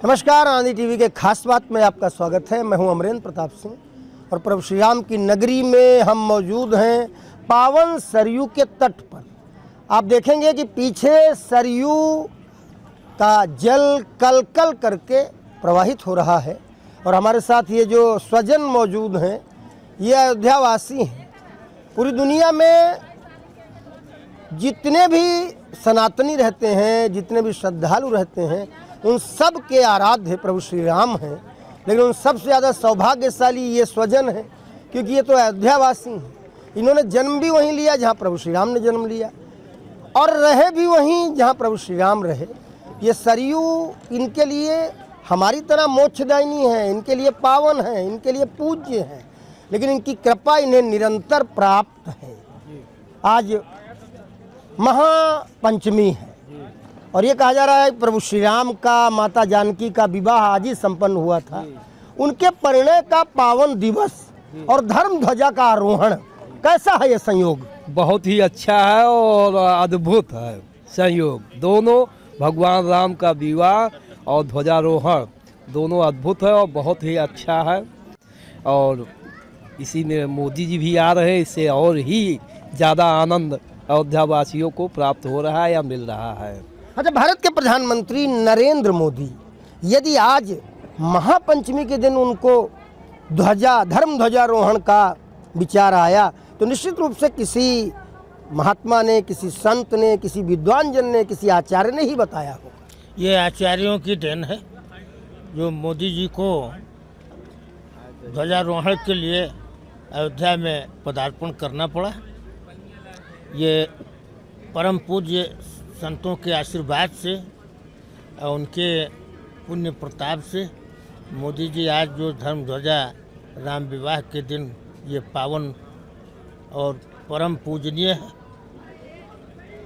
नमस्कार, आनंदी टीवी के खास बात में आपका स्वागत है। मैं हूं अमरेंद्र प्रताप सिंह और प्रभु श्री राम की नगरी में हम मौजूद हैं पावन सरयू के तट पर। आप देखेंगे कि पीछे सरयू का जल कल कल करके प्रवाहित हो रहा है और हमारे साथ ये जो स्वजन मौजूद हैं ये अयोध्यावासी हैं। पूरी दुनिया में जितने भी सनातनी रहते हैं, जितने भी श्रद्धालु रहते हैं, उन सब के आराध्य प्रभु श्री राम हैं, लेकिन उन सबसे ज़्यादा सौभाग्यशाली ये स्वजन हैं क्योंकि ये तो अयोध्यावासी हैं। इन्होंने जन्म भी वहीं लिया जहाँ प्रभु श्री राम ने जन्म लिया और रहे भी वहीं जहाँ प्रभु श्री राम रहे। ये सरयू इनके लिए हमारी तरह मोक्षदायिनी है, इनके लिए पावन है, इनके लिए पूज्य है, लेकिन इनकी कृपा इन्हें निरंतर प्राप्त है। आज महापंचमी है और ये कहा जा रहा है प्रभु श्री राम का माता जानकी का विवाह आज ही संपन्न हुआ था। उनके परिणय का पावन दिवस और धर्म ध्वजा का आरोहण, कैसा है ये संयोग? बहुत ही अच्छा है और अद्भुत है संयोग। दोनों भगवान राम का विवाह और ध्वजारोहण दोनों अद्भुत है और बहुत ही अच्छा है। और इसी में मोदी जी भी आ रहे हैं, इससे और ही ज़्यादा आनंद अयोध्यावासियों को प्राप्त हो रहा है या मिल रहा है। अच्छा, भारत के प्रधानमंत्री नरेंद्र मोदी यदि आज महापंचमी के दिन उनको धर्म ध्वजारोहण का विचार आया तो निश्चित रूप से किसी महात्मा ने, किसी संत ने, किसी विद्वान जन ने, किसी आचार्य ने ही बताया हो। ये आचार्यों की देन है जो मोदी जी को ध्वजारोहण के लिए अयोध्या में पदार्पण करना पड़ा। ये परम पूज्य संतों के आशीर्वाद से और उनके पुण्य प्रताप से मोदी जी आज जो धर्म ध्वजा राम विवाह के दिन ये पावन और परम पूजनीय है।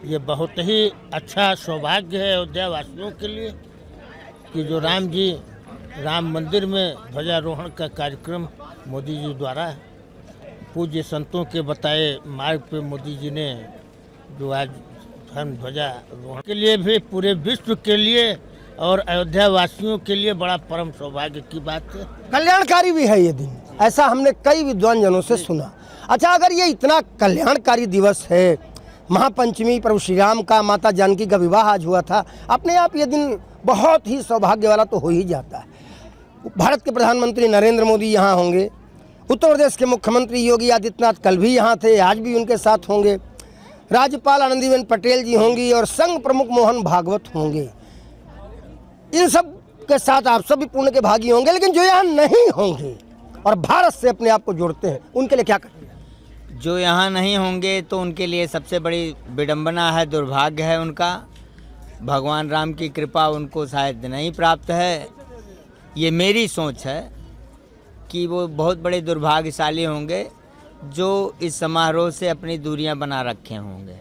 ये बहुत ही अच्छा सौभाग्य है अयोध्या वासियों के लिए कि जो राम जी राम मंदिर में ध्वजारोहण का कार्यक्रम मोदी जी द्वारा पूज्य संतों के बताए मार्ग पे मोदी जी ने जो आज धर्म ध्वजारोहण के लिए भी पूरे विश्व के लिए और अयोध्या वासियों के लिए बड़ा परम सौभाग्य की बात है। कल्याणकारी भी है ये दिन, ऐसा हमने कई विद्वान जनों से सुना। अच्छा, अगर ये इतना कल्याणकारी दिवस है, महापंचमी प्रभु श्री राम का माता जानकी का विवाह आज हुआ था, अपने आप ये दिन बहुत ही सौभाग्य वाला तो हो ही जाता है। भारत के प्रधानमंत्री नरेंद्र मोदी यहाँ होंगे, उत्तर प्रदेश के मुख्यमंत्री योगी आदित्यनाथ कल भी यहाँ थे, आज भी उनके साथ होंगे, राज्यपाल आनंदीबेन पटेल जी होंगी और संघ प्रमुख मोहन भागवत होंगे। इन सब के साथ आप सब भी पुण्य के भागी होंगे, लेकिन जो यहाँ नहीं होंगे और भारत से अपने आप को जोड़ते हैं, उनके लिए क्या करेंगे? जो यहाँ नहीं होंगे तो उनके लिए सबसे बड़ी विडंबना है, दुर्भाग्य है उनका। भगवान राम की कृपा उनको शायद नहीं प्राप्त है। ये मेरी सोच है कि वो बहुत बड़े दुर्भाग्यशाली होंगे जो इस समारोह से अपनी दूरियां बना रखे होंगे।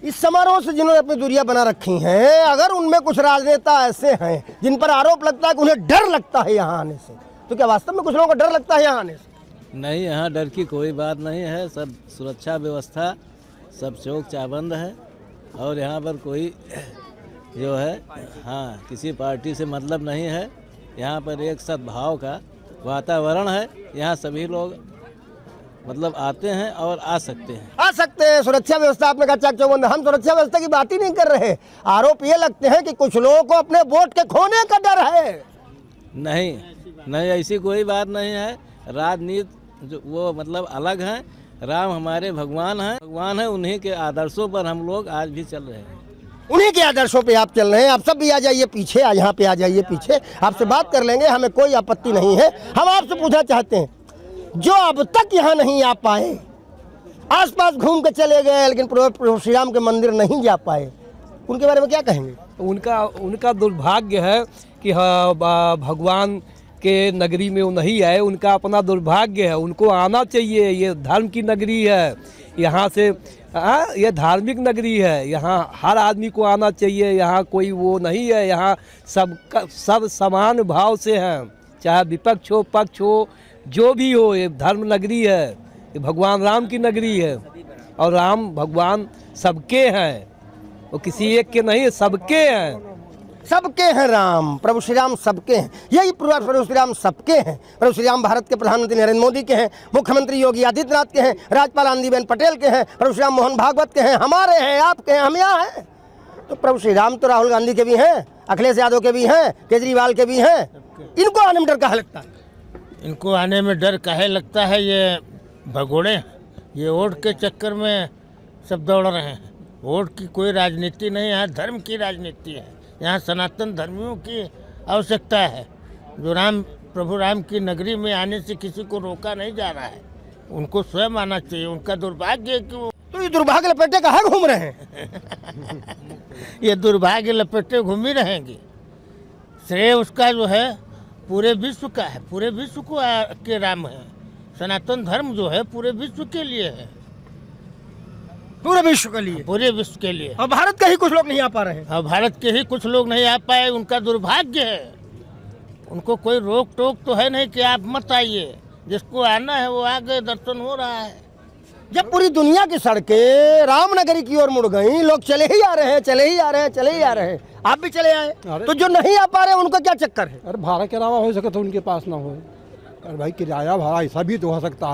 इस समारोह से जिन्होंने अपनी दूरियां बना रखी हैं, अगर उनमें कुछ राजनेता ऐसे हैं जिन पर आरोप लगता है कि उन्हें डर लगता है यहाँ आने से, तो क्या वास्तव में कुछ लोगों को डर लगता है यहाँ आने से? नहीं, यहाँ डर की कोई बात नहीं है। सब सुरक्षा व्यवस्था सब चौक चाबंद है और यहाँ पर कोई जो है किसी पार्टी से मतलब नहीं है। यहाँ पर एक सद्भाव का वातावरण है। यहाँ सभी लोग मतलब आते हैं और आ सकते हैं। सुरक्षा व्यवस्था आपने कहा चाक चौबंद, हम सुरक्षा व्यवस्था की बात ही नहीं कर रहे। आरोप ये लगते हैं कि कुछ लोगों को अपने वोट के खोने का डर है। नहीं, ऐसी कोई बात नहीं है। राजनीति जो वो मतलब अलग है। राम हमारे भगवान है, उन्हीं के आदर्शों पर हम लोग आज भी चल रहे हैं। उन्हीं के आदर्शों पे आप चल रहे हैं। आप सब भी आ जाइए पीछे, यहाँ पे आ जाइए पीछे, आपसे बात कर लेंगे, हमें कोई आपत्ति नहीं है। हम आपसे पूछना चाहते हैं, जो अब तक यहाँ नहीं आ पाए, आसपास घूम के चले गए लेकिन प्रभु श्री राम के मंदिर नहीं जा पाए, उनके बारे में क्या कहेंगे? उनका दुर्भाग्य है कि भगवान के नगरी में वो नहीं आए। उनका अपना दुर्भाग्य है, उनको आना चाहिए। ये धर्म की नगरी है, यहाँ से ये धार्मिक नगरी है, यहाँ हर आदमी को आना चाहिए। यहाँ कोई वो नहीं है, यहाँ सब समान भाव से हैं, चाहे विपक्ष हो पक्ष हो, जो भी हो। ये धर्म नगरी है, ये भगवान राम की नगरी है और राम भगवान सबके हैं, वो किसी एक के नहीं, सबके हैं। सबके हैं राम, प्रभु श्री राम सबके हैं। यही प्रभु श्री राम सबके हैं। प्रभु श्री राम भारत के प्रधानमंत्री नरेंद्र मोदी के हैं, मुख्यमंत्री योगी आदित्यनाथ के हैं, राज्यपाल आनंदीबेन पटेल के हैं, प्रभु श्री राम मोहन भागवत के हैं, हमारे हैं, आपके हैं, हम यहाँ हैं। तो प्रभु श्री राम तो राहुल गांधी के भी हैं, अखिलेश यादव के भी हैं, केजरीवाल के भी हैं। इनको आने में डर कहाँ लगता है? इनको आने में डर काहे लगता है? ये भगोड़े, ये वोट के चक्कर में सब दौड़ रहे हैं। वोट की कोई राजनीति नहीं, यहाँ धर्म की राजनीति है। यहाँ सनातन धर्मियों की आवश्यकता है। जो प्रभु राम की नगरी में आने से किसी को रोका नहीं जा रहा है, उनको स्वयं आना चाहिए। उनका दुर्भाग्य है कि वो तो ये दुर्भाग्य लपेटे कहाँ घूम रहे हैं? ये दुर्भाग्य लपेटे घूम ही रहेंगे। श्रेय उसका जो है पूरे विश्व का है, पूरे विश्व को के राम है। सनातन धर्म जो है पूरे विश्व के लिए है, पूरे विश्व के लिए, पूरे विश्व के लिए। और भारत के ही कुछ लोग नहीं आ पा रहे हैं। और भारत के ही कुछ लोग नहीं आ पाए, उनका दुर्भाग्य है। उनको कोई रोक टोक तो है नहीं कि आप मत आइए। जिसको आना है वो आ गए, दर्शन हो रहा है। जब पूरी दुनिया की सड़कें रामनगरी की ओर मुड़ गई, लोग चले ही आ रहे हैं, चले ही आ रहे हैं, चले ही आ रहे हैं, आप भी चले आए। तो जो नहीं आ पा रहे उनका क्या चक्कर है? अरे भाड़ा के अलावा हो सके तो उनके पास ना हो। अरे भाई किराया भाड़ा ऐसा भी तो हो सकता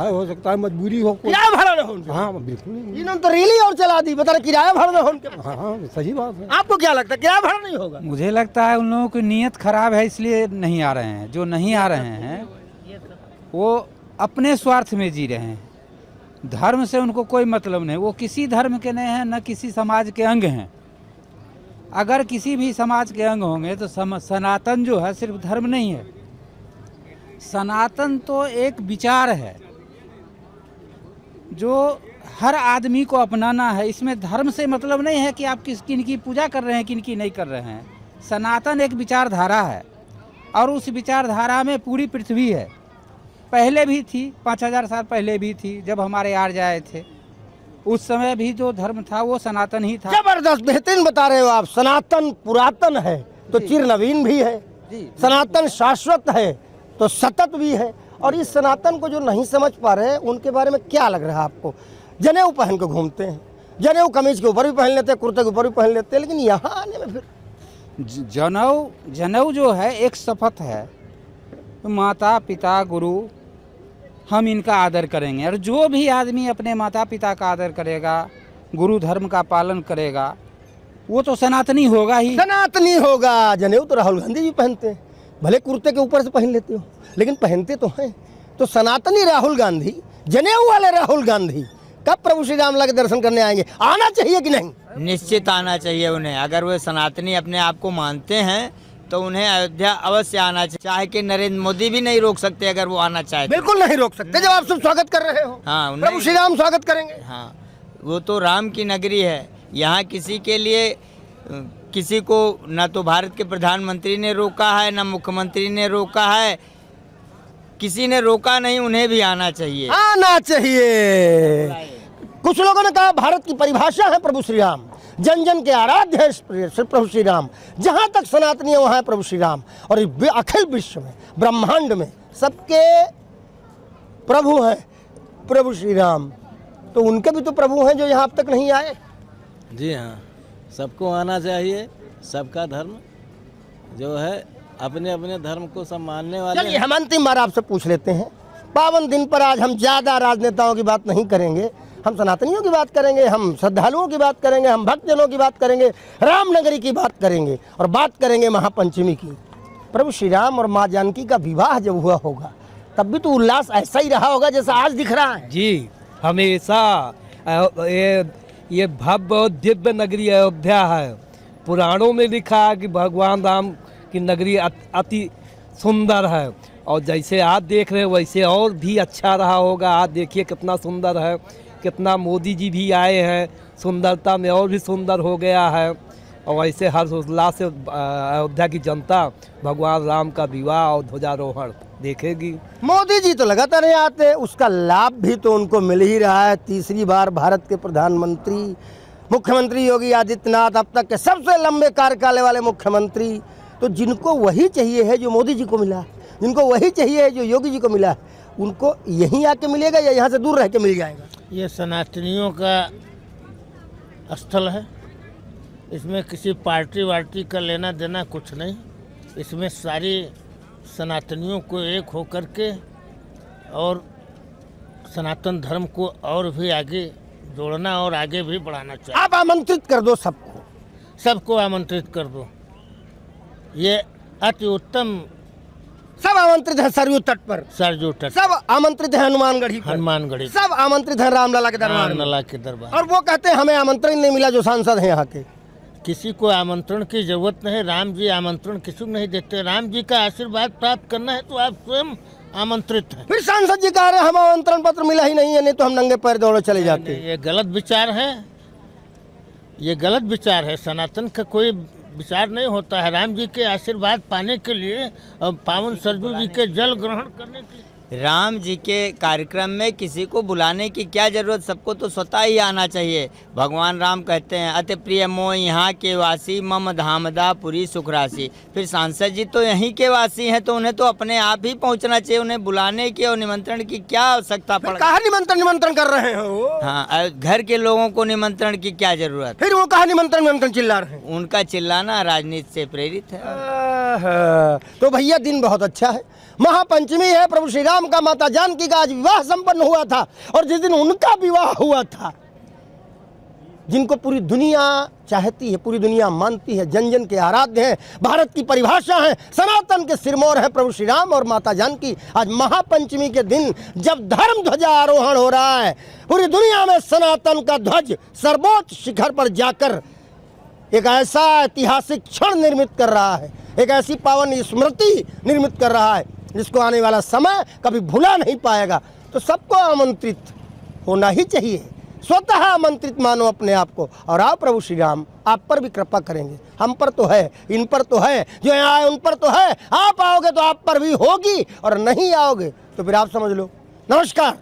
है मजबूरी हो कोई। किराया भाड़ा न हो उनके। हाँ बिल्कुल नहीं। इन्होंने तो रैली और चला दी, बता रहे किराया भाड़ा न हो उनके पास। हाँ सही बात है। आपको क्या लगता है किराया भाड़ा नहीं होगा? मुझे लगता है उन लोगों की नीयत खराब है, इसलिए नहीं आ रहे हैं। जो नहीं आ रहे हैं वो अपने स्वार्थ में जी रहे हैं। धर्म से उनको कोई मतलब नहीं। वो किसी धर्म के नहीं हैं, न किसी समाज के अंग हैं। अगर किसी भी समाज के अंग होंगे तो सनातन जो है सिर्फ धर्म नहीं है। सनातन तो एक विचार है जो हर आदमी को अपनाना है। इसमें धर्म से मतलब नहीं है कि आप किन की पूजा कर रहे हैं, किन की नहीं कर रहे हैं। सनातन एक विचारधारा है और उस विचारधारा में पूरी पृथ्वी है। पहले भी थी, 5000 साल पहले भी थी, जब हमारे आर्य आए थे उस समय भी जो धर्म था वो सनातन ही था। जबरदस्त, बेहतरीन बता रहे हो आप। सनातन पुरातन है तो चिर नवीन भी है, सनातन शाश्वत है तो सतत भी है। और इस सनातन को जो नहीं समझ पा रहे हैं उनके बारे में क्या लग रहा है आपको? जनेऊ पहन के घूमते हैं, जनेऊ कमीज के ऊपर भी पहन लेते हैं, कुर्ते के ऊपर भी पहन लेते हैं, लेकिन यहाँ आने में फिर जनेऊ जो है एक शपथ है। माता पिता गुरु हम इनका आदर करेंगे। और जो भी आदमी अपने माता पिता का आदर करेगा, गुरु धर्म का पालन करेगा, वो तो सनातनी होगा ही। सनातनी होगा। जनेऊ तो राहुल गांधी जी पहनते हैं, भले कुर्ते के ऊपर से पहन लेते हो लेकिन पहनते तो हैं। तो सनातनी राहुल गांधी, जनेऊ वाले राहुल गांधी कब प्रभु श्री राम के दर्शन करने आएंगे? आना चाहिए कि नहीं? निश्चित आना चाहिए उन्हें। अगर वो सनातनी अपने आप को मानते हैं तो उन्हें अयोध्या अवश्य आना चाहिए। चाहे कि नरेंद्र मोदी भी नहीं रोक सकते अगर वो आना चाहे। बिल्कुल नहीं रोक सकते। जब आप सब स्वागत कर रहे हो, हाँ, प्रभु श्री राम स्वागत करेंगे। हाँ, वो तो राम की नगरी है। यहाँ किसी के लिए किसी को न तो भारत के प्रधानमंत्री ने रोका है, न मुख्यमंत्री ने रोका है, किसी ने रोका नहीं। उन्हें भी आना चाहिए, आना चाहिए। कुछ लोगों ने कहा भारत की परिभाषा है प्रभु श्री राम, जन जन के आराध्य है प्रभु श्री राम। जहाँ तक सनातनी है वहाँ है प्रभु श्री राम। और अखिल विश्व में, ब्रह्मांड में सबके प्रभु हैं प्रभु श्री राम। तो उनके भी तो प्रभु हैं जो यहाँ अब तक नहीं आए। जी हाँ, सबको आना चाहिए। सबका धर्म जो है अपने अपने धर्म को सम्मानने वाले। चलिए हम अंतिम बार आपसे पूछ लेते हैं। पावन दिन पर आज हम ज़्यादा राजनेताओं की बात नहीं करेंगे, हम सनातनियों की बात करेंगे, हम श्रद्धालुओं की बात करेंगे, हम भक्तजनों की बात करेंगे, रामनगरी की बात करेंगे और बात करेंगे महापंचमी की। प्रभु श्री राम और माँ जानकी का विवाह जब हुआ होगा तब भी तो उल्लास ऐसा ही रहा होगा जैसा आज दिख रहा है। जी, हमेशा ये भव्य और दिव्य नगरी अयोध्या है। पुराणों में लिखा है कि भगवान राम की नगरी अति सुंदर है। और जैसे आज देख रहे हैं वैसे और भी अच्छा रहा होगा। आज देखिए कितना सुंदर है, कितना मोदी जी भी आए हैं, सुंदरता में और भी सुंदर हो गया है। और वैसे हर्षोल्लास से अयोध्या की जनता भगवान राम का विवाह और ध्वजारोहण देखेगी। मोदी जी तो लगातार नहीं आते, उसका लाभ भी तो उनको मिल ही रहा है। तीसरी बार भारत के प्रधानमंत्री, मुख्यमंत्री योगी आदित्यनाथ, अब तक के सबसे लंबे कार्यकाल वाले मुख्यमंत्री। तो जिनको वही चाहिए है जो मोदी जी को मिला है, जिनको वही चाहिए है जो योगी जी को मिला है, उनको यहीं आके मिलेगा या यहाँ से दूर रह के मिल जाएगा? ये सनातनियों का स्थल है। इसमें किसी पार्टी वार्टी का लेना देना कुछ नहीं। इसमें सारी सनातनियों को एक होकर के और सनातन धर्म को और भी आगे जोड़ना और आगे भी बढ़ाना चाहिए। आप आमंत्रित कर दो सबको। सबको आमंत्रित कर दो। ये अति उत्तम। सब आमंत्रित है सरयू तट पर, सरयू तट, सब आमंत्रित है हनुमानगढ़ी पर, हनुमानगढ़ी, सब आमंत्रित है रामलला के दरबार में। रामलला के दरबार। और वो कहते हैं हमें आमंत्रण नहीं मिला जो सांसद हैं यहाँ के। किसी को आमंत्रण की जरूरत नहीं। राम जी आमंत्रण किसी को नहीं देते। राम जी का आशीर्वाद प्राप्त करना है तो आप स्वयं आमंत्रित हैं। फिर सांसद जी कह रहे हैं हम आमंत्रण पत्र मिला ही नहीं है, नहीं तो हम नंगे पैर दौड़े चले जाते। ये गलत विचार है। ये गलत विचार है। सनातन का कोई विचार नहीं होता है। राम जी के आशीर्वाद पाने के लिए और पावन सरयू जी के जल ग्रहण करने के लिए राम जी के कार्यक्रम में किसी को बुलाने की क्या जरूरत, सबको तो स्वतः ही आना चाहिए। भगवान राम कहते हैं अति प्रिय मोह यहाँ के वासी मम धामदा पुरी सुखरासी। फिर सांसद जी तो यहीं के वासी हैं तो उन्हें तो अपने आप ही पहुँचना चाहिए। उन्हें बुलाने की और निमंत्रण की क्या आवश्यकता पड़। कहा निमंत्रण कर रहे हैं वो। हाँ, घर के लोगों को निमंत्रण की क्या जरूरत। फिर वो कहा निमंत्रण चिल्ला रहे हैं। उनका चिल्लाना राजनीति से प्रेरित है। तो भैया दिन बहुत अच्छा है। महापंचमी है। प्रभु श्री राम का माता जानकी का आज विवाह संपन्न हुआ था। और जिस दिन उनका विवाह हुआ था, जिनको पूरी दुनिया चाहती है, पूरी दुनिया मानती है, जन जन के आराध्य हैं, भारत की परिभाषा है, सनातन के सिरमौर है प्रभु श्री राम और माता जानकी। आज महापंचमी के दिन जब धर्म ध्वजा आरोहण हो रहा है, पूरी दुनिया में सनातन का ध्वज सर्वोच्च शिखर पर जाकर एक ऐसा ऐतिहासिक क्षण निर्मित कर रहा है, एक ऐसी पावन स्मृति निर्मित कर रहा है जिसको आने वाला समय कभी भुला नहीं पाएगा। तो सबको आमंत्रित होना ही चाहिए। स्वतः आमंत्रित मानो अपने आप को। और आप प्रभु श्री राम आप पर भी कृपा करेंगे। हम पर तो है, इन पर तो है, जो यहाँ आए उन पर तो है। आप आओगे तो आप पर भी होगी और नहीं आओगे तो फिर आप समझ लो। नमस्कार।